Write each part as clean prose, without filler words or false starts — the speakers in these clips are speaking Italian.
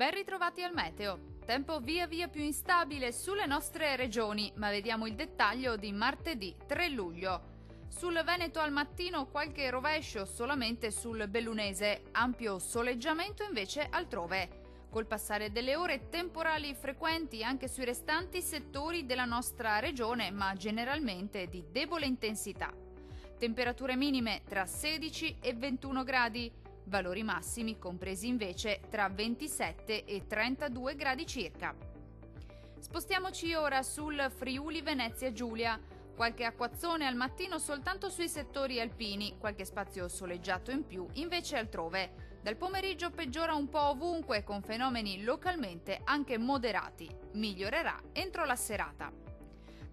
Ben ritrovati al meteo. Tempo via via più instabile sulle nostre regioni, ma vediamo il dettaglio di martedì 3 luglio. Sul Veneto al mattino qualche rovescio solamente sul Bellunese, ampio soleggiamento invece altrove. Col passare delle ore temporali frequenti anche sui restanti settori della nostra regione, ma generalmente di debole intensità. Temperature minime tra 16 e 21 gradi. Valori massimi compresi invece tra 27 e 32 gradi circa. Spostiamoci ora sul Friuli Venezia Giulia. Qualche acquazzone al mattino soltanto sui settori alpini, qualche spazio soleggiato in più invece altrove. Dal pomeriggio peggiora un po' ovunque con fenomeni localmente anche moderati. Migliorerà entro la serata.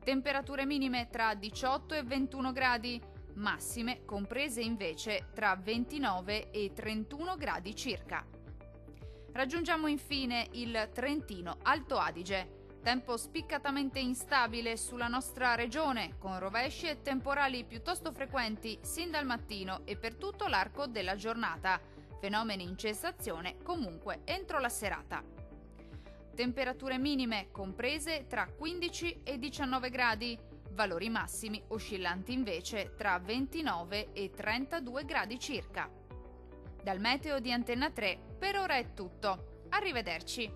Temperature minime tra 18 e 21 gradi. Massime comprese invece tra 29 e 31 gradi circa. Raggiungiamo infine il Trentino Alto Adige. Tempo spiccatamente instabile sulla nostra regione, con rovesci e temporali piuttosto frequenti sin dal mattino e per tutto l'arco della giornata. Fenomeni in cessazione comunque entro la serata. Temperature minime comprese tra 15 e 19 gradi. Valori massimi oscillanti invece tra 29 e 32 gradi circa. Dal meteo di Antenna 3 per ora è tutto. Arrivederci.